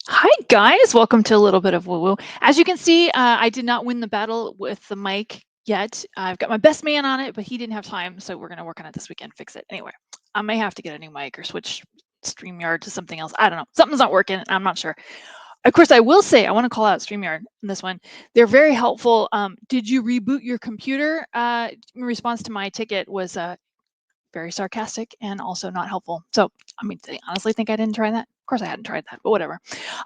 Hi guys, welcome to a little bit of woo woo. As you can see, I did not win the battle with the mic yet. I've got my best man on it, but he didn't have time, so we're gonna work on it this weekend, fix it. Anyway, I may have to get a new mic or switch StreamYard to something else. I don't know. Something's not working. I'm not sure. Of course, I will say I want to call out StreamYard in this one. They're very helpful. Did you reboot your computer? In response to my ticket was very sarcastic and also not helpful. So, I mean, they honestly think I didn't try that. Of course, I hadn't tried that, but whatever.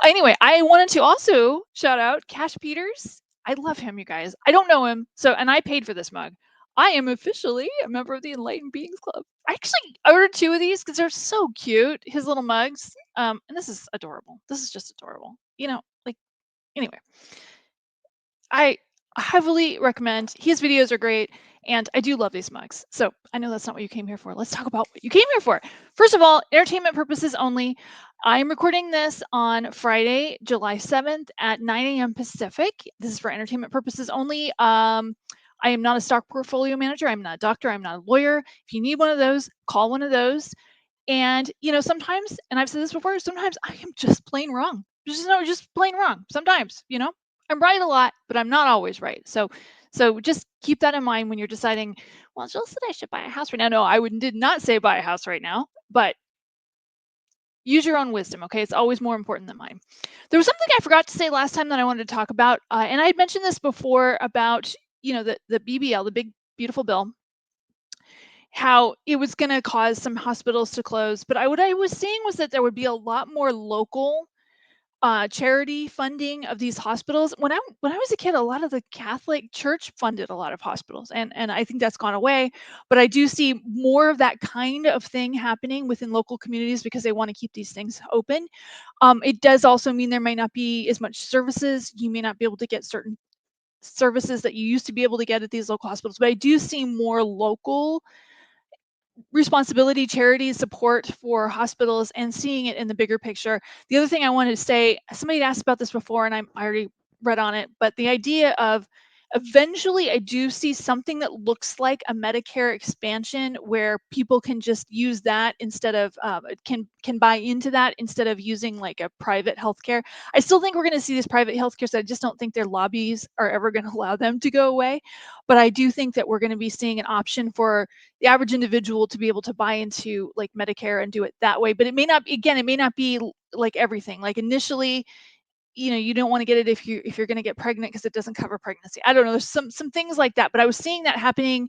Anyway, I wanted to also shout out Cash Peters. I love him, you guys. I don't know him, and I paid for this mug. I am officially a member of the Enlightened Beings Club. I actually ordered two of these because they're so cute. His little mugs, and this is adorable. This is just adorable. Like anyway, I heavily recommend. His videos are great, and I do love these mugs. So I know that's not what you came here for. Let's talk about what you came here for. First of all, entertainment purposes only. I'm recording this on Friday, July 7th at 9 a.m. Pacific. This is for entertainment purposes only. I am not a stock portfolio manager. I'm not a doctor. I'm not a lawyer. If you need one of those, call one of those. And sometimes, and I've said this before, sometimes I am just plain wrong. Just plain wrong. Sometimes, I'm right a lot, but I'm not always right. So just keep that in mind when you're deciding, well, Jill said I should buy a house right now. No, did not say buy a house right now, but use your own wisdom, okay? It's always more important than mine. There was something I forgot to say last time that I wanted to talk about, and I had mentioned this before about, the BBL, the big beautiful bill, how it was going to cause some hospitals to close. But what I was seeing was that there would be a lot more local charity funding of these hospitals. When I was a kid, a lot of the Catholic Church funded a lot of hospitals, and I think that's gone away. But I do see more of that kind of thing happening within local communities because they want to keep these things open. It does also mean there might not be as much services. You may not be able to get certain services that you used to be able to get at these local hospitals. But I do see more local responsibility, charity support for hospitals, and seeing it in the bigger picture. The other thing I wanted to say, somebody asked about this before, and I already read on it, but the idea of eventually I do see something that looks like a Medicare expansion where people can just use that instead of can buy into that instead of using like a private healthcare. I still think we're going to see these private healthcare, so I just don't think their lobbies are ever going to allow them to go away. But I do think that we're going to be seeing an option for the average individual to be able to buy into like Medicare and do it that way. But it may not, again, it may not be like everything. Like initially, you don't want to get it if you're going to get pregnant because it doesn't cover pregnancy. I don't know. There's some things like that. But I was seeing that happening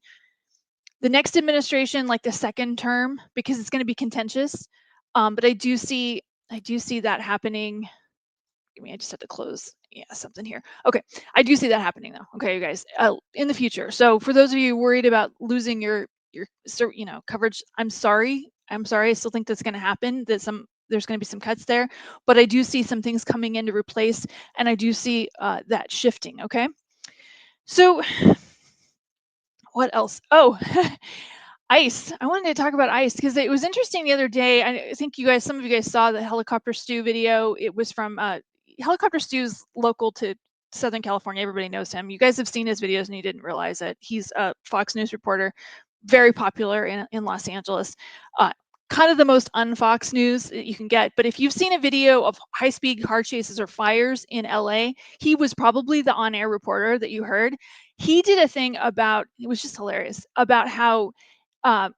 the next administration, like the second term, because it's going to be contentious. But I do see that happening. I just had to close something here. Okay, I do see that happening though. Okay, you guys, in the future. So for those of you worried about losing your coverage, I'm sorry. I still think that's going to happen. There's going to be some cuts there, but I do see some things coming in to replace, and I do see that shifting. Okay, so what else? Oh. ICE. I wanted to talk about ICE because it was interesting the other day. I think some of you guys saw the Helicopter Stew video. It was from Helicopter Stew's local to Southern California. Everybody knows him. You guys have seen his videos and you didn't realize it. He's a Fox News reporter, very popular in Los Angeles. Kind of the most un-Fox News that you can get. But if you've seen a video of high-speed car chases or fires in LA, he was probably the on-air reporter that you heard. He did a thing about, it was just hilarious, about how uh,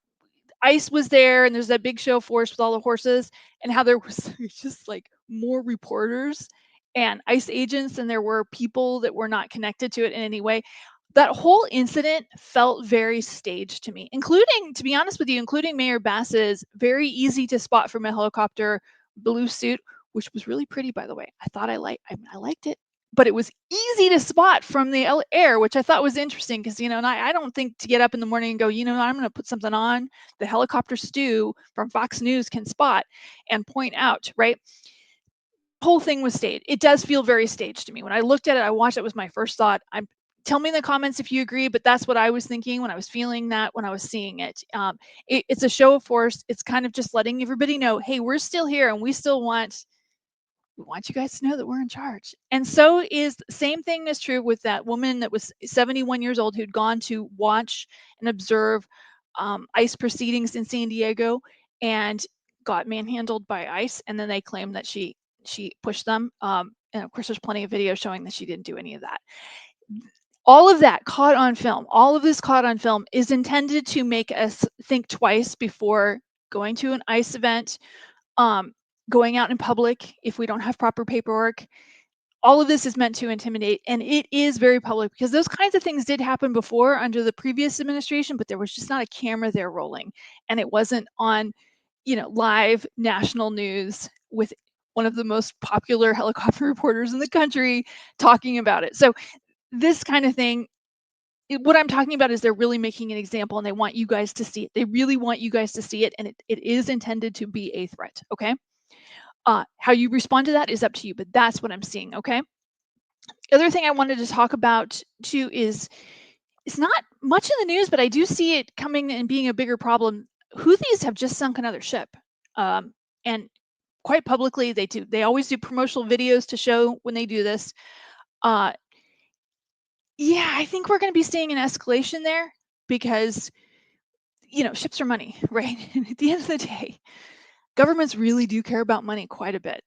ICE was there and there's that big show force with all the horses, and how there was just like more reporters and ICE agents than there were people that were not connected to it in any way. That whole incident felt very staged to me, including, to be honest with you, including Mayor Bass's very easy to spot from a helicopter blue suit, which was really pretty, by the way. I liked it, but it was easy to spot from the air, which I thought was interesting because, and I don't think to get up in the morning and go, I'm going to put something on the Helicopter Stew from Fox News can spot and point out, right? The whole thing was staged. It does feel very staged to me. When I looked at it, I watched it, was my first thought. Tell me in the comments if you agree, but that's what I was thinking when I was feeling that, when I was seeing it. It's a show of force. It's kind of just letting everybody know, hey, we're still here and we want you guys to know that we're in charge. And so is same thing is true with that woman that was 71 years old who'd gone to watch and observe ICE proceedings in San Diego and got manhandled by ICE. And then they claimed that she she pushed them. And of course, there's plenty of videos showing that she didn't do any of that. All of that caught on film, all of this caught on film is intended to make us think twice before going to an ICE event, um, going out in public if we don't have proper paperwork. All of this is meant to intimidate, and it is very public because those kinds of things did happen before under the previous administration, but there was just not a camera there rolling, and it wasn't on, live national news with one of the most popular helicopter reporters in the country talking about it. So this kind of thing, what I'm talking about is they're really making an example and they want you guys to see it. They really want you guys to see it, and it is intended to be a threat. Okay. How you respond to that is up to you, but that's what I'm seeing. Okay. The other thing I wanted to talk about too is it's not much in the news, but I do see it coming and being a bigger problem. Houthis have just sunk another ship, and quite publicly they do. They always do promotional videos to show when they do this. Uh, yeah, I think we're going to be seeing an escalation there because ships are money, right? And at the end of the day, governments really do care about money quite a bit.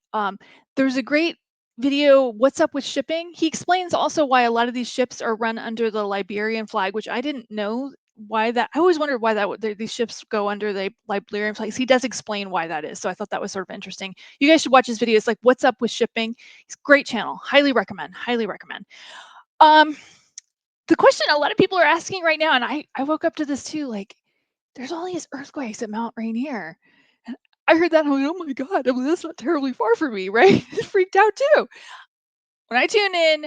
There's a great video, What's Up with Shipping? He explains also why a lot of these ships are run under the Liberian flag, which I didn't know why that. I always wondered why these ships go under the Liberian flags. He does explain why that is. So I thought that was sort of interesting. You guys should watch his video. It's like What's Up with Shipping. It's a great channel. Highly recommend. Highly recommend. The question a lot of people are asking right now, and I woke up to this too, like, there's all these earthquakes at Mount Rainier. And I heard that, and I'm like, oh my God, that's not terribly far from me, right? Freaked out too. When I tune in,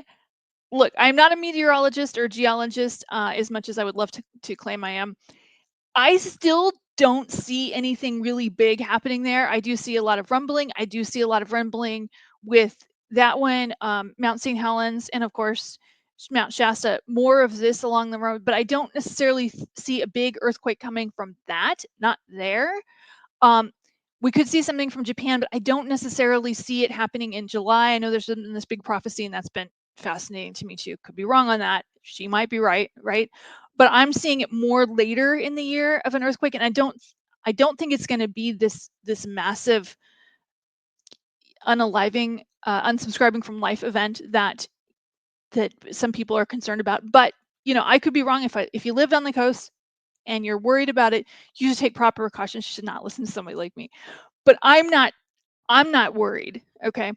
look, I'm not a meteorologist or geologist as much as I would love to claim I am. I still don't see anything really big happening there. I do see a lot of rumbling. I do see a lot of rumbling with that one, Mount St. Helens, and of course, Mount Shasta, more of this along the road, but I don't necessarily see a big earthquake coming from that, not there. We could see something from Japan, but I don't necessarily see it happening in July. I know there's been this big prophecy, and that's been fascinating to me too. Could be wrong on that. She might be right, right? But I'm seeing it more later in the year of an earthquake, and I don't think it's going to be this massive unaliving, unsubscribing from life event that some people are concerned about. But I could be wrong. If you live on the coast and you're worried about it, you should take proper precautions. You should not listen to somebody like me. But I'm not worried. Okay.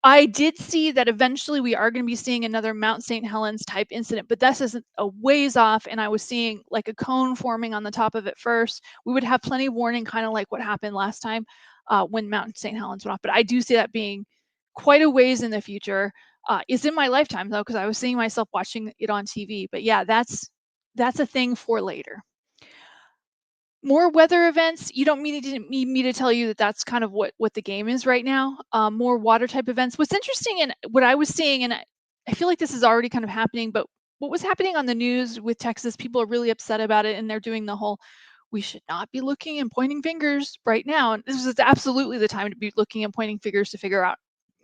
I did see that eventually we are going to be seeing another Mount St. Helens type incident, but this isn't a ways off. And I was seeing like a cone forming on the top of it first. We would have plenty of warning, kind of like what happened last time when Mount St. Helens went off. But I do see that being quite a ways in the future. It's in my lifetime though, because I was seeing myself watching it on TV. But yeah, that's a thing for later. More weather events. You don't need me to tell you that that's kind of what the game is right now. More water type events. What's interesting and what I was seeing, and I feel like this is already kind of happening, but what was happening on the news with Texas, people are really upset about it, and they're doing the whole, we should not be looking and pointing fingers right now. And this is absolutely the time to be looking and pointing fingers to figure out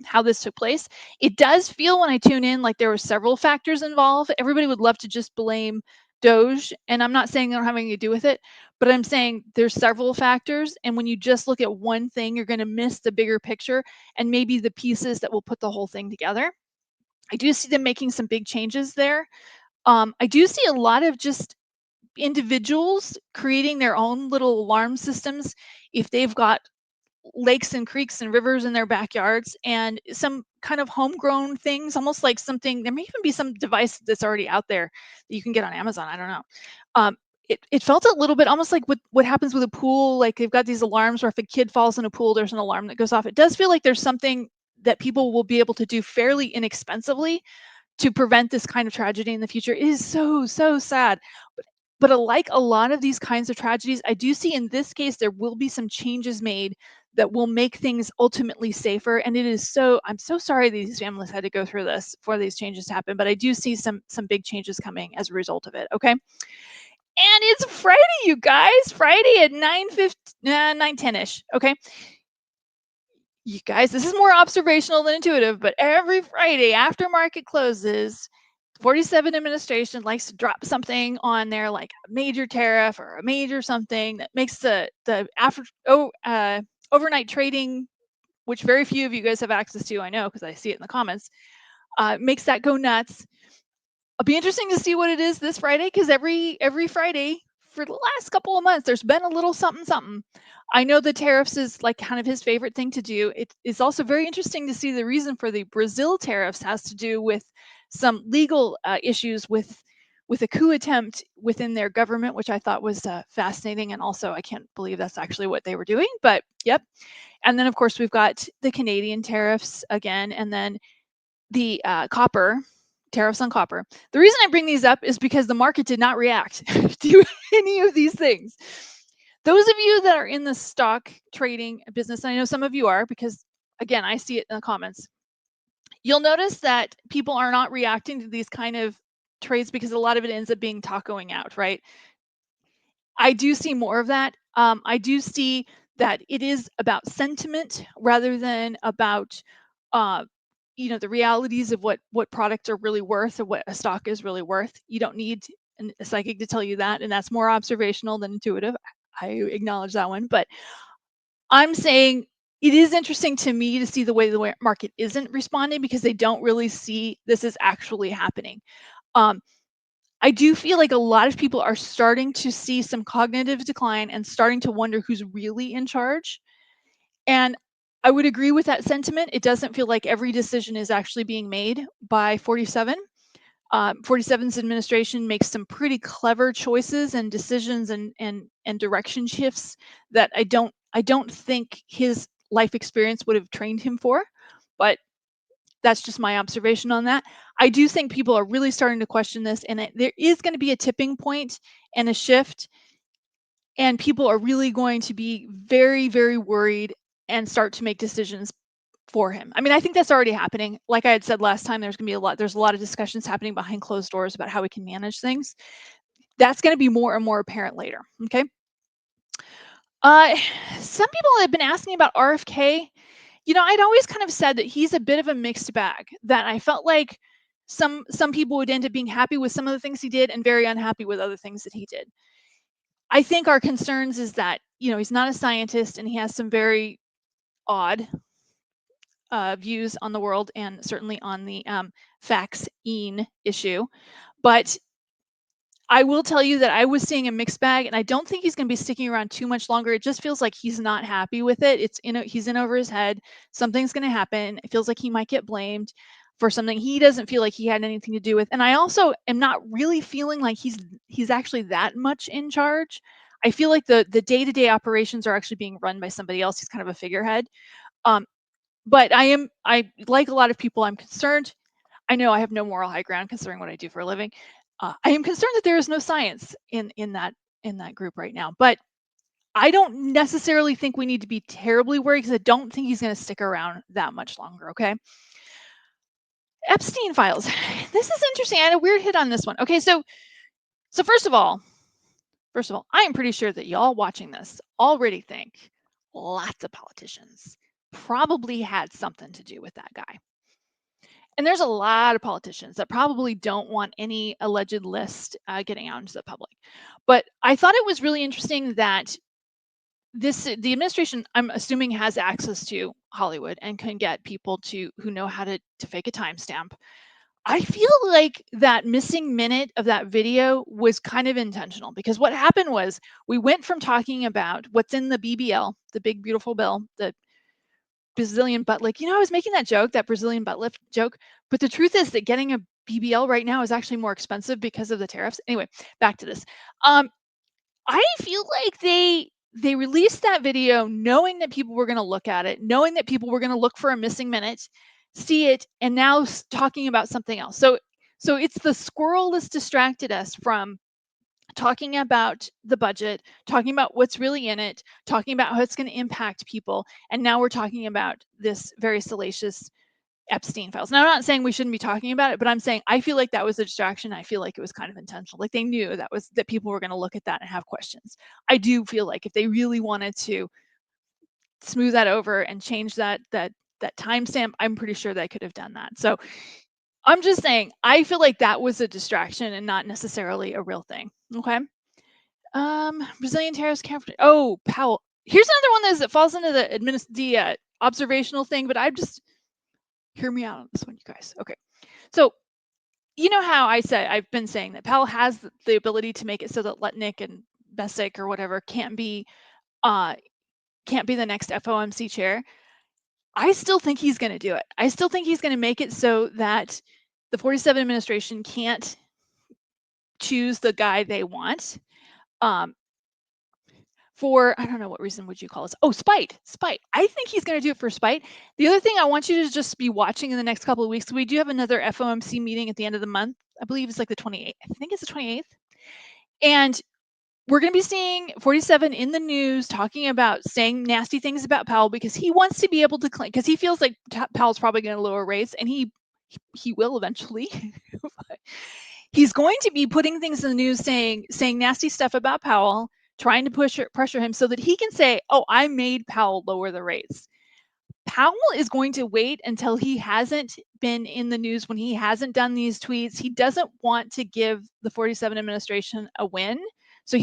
how this took place. It does feel when I tune in like there were several factors involved. Everybody would love to just blame Doge, and I'm not saying they don't have anything to do with it, but I'm saying there's several factors, and when you just look at one thing, you're going to miss the bigger picture and maybe the pieces that will put the whole thing together. I do see them making some big changes there. I do see a lot of just individuals creating their own little alarm systems if they've got lakes and creeks and rivers in their backyards, and some kind of homegrown things, almost like something. There may even be some device that's already out there that you can get on Amazon. I don't know. It felt a little bit almost like what happens with a pool. Like they've got these alarms where if a kid falls in a pool, there's an alarm that goes off. It does feel like there's something that people will be able to do fairly inexpensively to prevent this kind of tragedy in the future. It is so sad. But like a lot of these kinds of tragedies, I do see in this case there will be some changes made that will make things ultimately safer. And I'm so sorry these families had to go through this for these changes to happen, but I do see some big changes coming as a result of it. Okay. And it's Friday, you guys. Friday at 9:10ish. Okay. You guys, this is more observational than intuitive, but every Friday after market closes, 47 administration likes to drop something on there like a major tariff or a major something that makes the overnight trading which very few of you guys have access to, I know, because I see it in the comments, makes that go nuts. It'll be interesting to see what it is this Friday, because every Friday for the last couple of months, there's been a little something, something. I know the tariffs is like kind of his favorite thing to do. It is also very interesting to see the reason for the Brazil tariffs has to do with some legal issues with a coup attempt within their government, which I thought was fascinating. And also, I can't believe that's actually what they were doing, but yep. And then, of course, we've got the Canadian tariffs again, and then the copper, tariffs on copper. The reason I bring these up is because the market did not react to any of these things. Those of you that are in the stock trading business, and I know some of you are, because again, I see it in the comments, you'll notice that people are not reacting to these kind of trades because a lot of it ends up being tacoing out, right? I do see more of that. I do see that it is about sentiment rather than about uh, the realities of what products are really worth or what a stock is really worth. You don't need a psychic to tell you that, and that's more observational than intuitive. I acknowledge that one, but I'm saying it is interesting to me to see the way the market isn't responding, because they don't really see this is actually happening. Um, I do feel like a lot of people are starting to see some cognitive decline and starting to wonder who's really in charge. And I would agree with that sentiment. It doesn't feel like every decision is actually being made by 47. 47's administration makes some pretty clever choices and decisions and direction shifts that I don't think his life experience would have trained him for. But that's just my observation on that. I do think people are really starting to question this, and there is going to be a tipping point and a shift, and people are really going to be very, very worried and start to make decisions for him. I mean, I think that's already happening. Like I had said last time, there's a lot of discussions happening behind closed doors about how we can manage things. That's going to be more and more apparent later. Okay. Uh, some people have been asking about RFK. I'd always kind of said that he's a bit of a mixed bag, that I felt like some people would end up being happy with some of the things he did and very unhappy with other things that he did. I think our concerns is that, he's not a scientist and he has some very odd views on the world and certainly on the vaccine issue. But I will tell you that I was seeing a mixed bag, and I don't think he's going to be sticking around too much longer. It just feels like he's not happy with it. He's in over his head. Something's going to happen. It feels like he might get blamed for something he doesn't feel like he had anything to do with. And I also am not really feeling like he's actually that much in charge. I feel like the day-to-day operations are actually being run by somebody else. He's kind of a figurehead. But I like a lot of people, I'm concerned. I know I have no moral high ground considering what I do for a living. I am concerned that there is no science in that group right now. But I don't necessarily think we need to be terribly worried, because I don't think he's going to stick around that much longer. Okay. Epstein files. This is interesting. I had a weird hit on this one. Okay, so first of all, I am pretty sure that y'all watching this already think lots of politicians probably had something to do with that guy. And there's a lot of politicians that probably don't want any alleged list getting out into the public. But I thought it was really interesting that the administration, I'm assuming, has access to Hollywood and can get people who know how to fake a timestamp. I feel like that missing minute of that video was kind of intentional, because what happened was we went from talking about what's in the BBL, the big beautiful bill, the Brazilian butt lick. I was making that joke, that Brazilian butt lift joke, but the truth is that getting a BBL right now is actually more expensive because of the tariffs. Anyway, back to this. I feel like they released that video knowing that people were going to look at it, knowing that people were going to look for a missing minute, see it, and now talking about something else. So it's the squirrel that's distracted us from talking about the budget, talking about what's really in it, talking about how it's going to impact people, and now we're talking about this very salacious Epstein files. Now, I'm not saying we shouldn't be talking about it, but I'm saying I feel like that was a distraction. I feel like it was kind of intentional. Like they knew that people were going to look at that and have questions. I do feel like if they really wanted to smooth that over and change that timestamp, I'm pretty sure they could have done that. So I'm just saying, I feel like that was a distraction and not necessarily a real thing. Okay. Brazilian tariffs. Oh, Powell. Here's another one that falls into the observational thing, but hear me out on this one, you guys. Okay. So you know how I've been saying that Powell has the ability to make it so that Letnick and Bessick or whatever can't be the next FOMC chair. I still think he's going to do it. I still think he's going to make it so that the 47 administration can't choose the guy they want. For, I don't know, what reason would you call this? Oh, spite. I think he's going to do it for spite. The other thing I want you to just be watching in the next couple of weeks, we do have another FOMC meeting at the end of the month. I believe it's like the 28th. I think it's the 28th. And we're going to be seeing 47 in the news talking about saying nasty things about Powell because he wants to be able to claim, because he feels like Powell's probably going to lower rates, and he will eventually. He's going to be putting things in the news saying nasty stuff about Powell, trying to pressure him so that he can say, oh, I made Powell lower the rates. Powell is going to wait until he hasn't been in the news, when he hasn't done these tweets. He doesn't want to give the 47 administration a win. So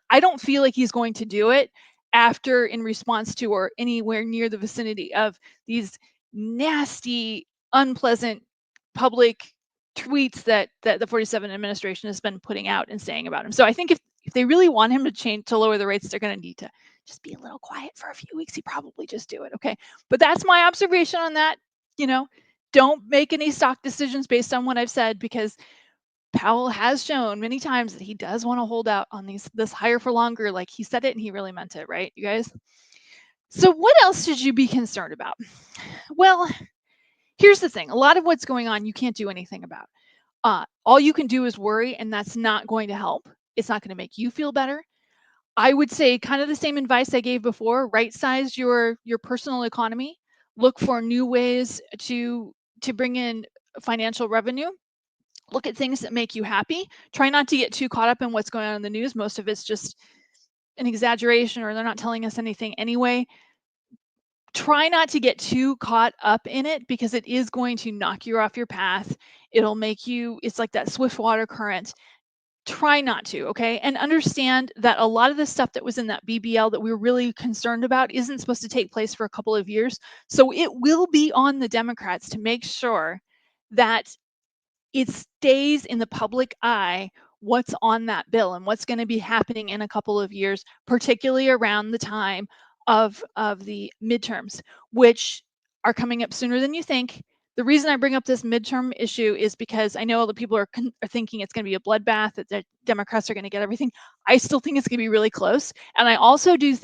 I don't feel like he's going to do it after, in response to, or anywhere near the vicinity of these nasty, unpleasant public tweets that the 47 administration has been putting out and saying about him. So I think if they really want him to lower the rates, they're going to need to just be a little quiet for a few weeks. He probably just do it. Okay. But that's my observation on that. Don't make any stock decisions based on what I've said, because Powell has shown many times that he does want to hold out on this higher for longer. Like, he said it and he really meant it, right, you guys? So what else should you be concerned about? Well, here's the thing. A lot of what's going on, you can't do anything about. All you can do is worry, and that's not going to help. It's not going to make you feel better. I would say kind of the same advice I gave before. Right size your personal economy. Look for new ways to bring in financial revenue. Look at things that make you happy. Try not to get too caught up in what's going on in the news. Most of it's just an exaggeration, or they're not telling us anything anyway. Try not to get too caught up in it, because it is going to knock you off your path. It'll make you, it's like that swift water current. Try not to, okay? And understand that a lot of the stuff that was in that BBL that we were really concerned about isn't supposed to take place for a couple of years. So it will be on the Democrats to make sure that it stays in the public eye what's on that bill and what's going to be happening in a couple of years, particularly around the time of the midterms, which are coming up sooner than you think. The reason I bring up this midterm issue is because I know other people are thinking it's going to be a bloodbath, that the Democrats are going to get everything. I still think it's going to be really close. And I also do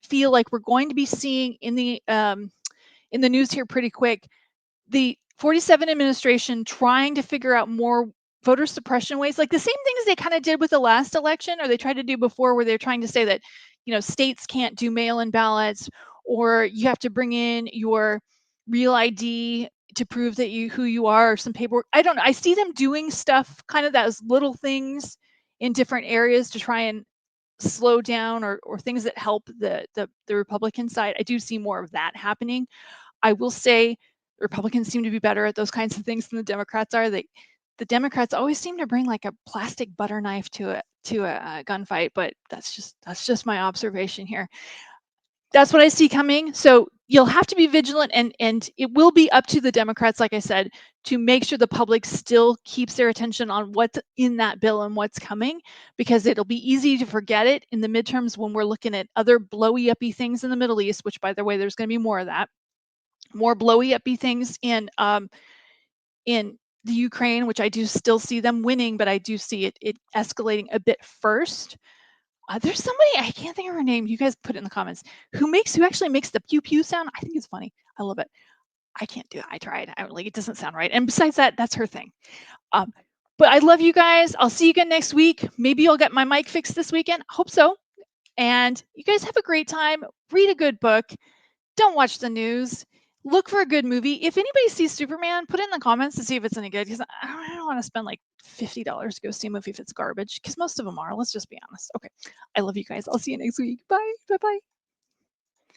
feel like we're going to be seeing in the news here pretty quick, the 47 administration trying to figure out more voter suppression ways, like the same things they kind of did with the last election, or they tried to do before, where they're trying to say that, states can't do mail-in ballots, or you have to bring in your real ID to prove that who you are, or some paperwork. I don't know. I see them doing stuff, kind of those little things in different areas to try and slow down, or things that help the Republican side. I do see more of that happening. I will say Republicans seem to be better at those kinds of things than the Democrats are. The Democrats always seem to bring like a plastic butter knife to a gunfight, but that's just my observation here. That's what I see coming. So you'll have to be vigilant, and it will be up to the Democrats, like I said, to make sure the public still keeps their attention on what's in that bill and what's coming, because it'll be easy to forget it in the midterms when we're looking at other blowy uppy things in the Middle East, which, by the way, there's going to be more of that. More blowy uppy things in the Ukraine, which I do still see them winning, but I do see it escalating a bit first. There's somebody, I can't think of her name. You guys put it in the comments. Who actually makes the pew pew sound? I think it's funny. I love it. I can't do it. I tried. It doesn't sound right. And besides that, that's her thing. But I love you guys. I'll see you again next week. Maybe I'll get my mic fixed this weekend. Hope so. And you guys have a great time. Read a good book. Don't watch the news. Look for a good movie. If anybody sees Superman, put it in the comments to see if it's any good, because I don't want to spend like $50 to go see a movie if it's garbage, because most of them are. Let's just be honest. Okay. I love you guys. I'll see you next week. Bye. Bye-bye.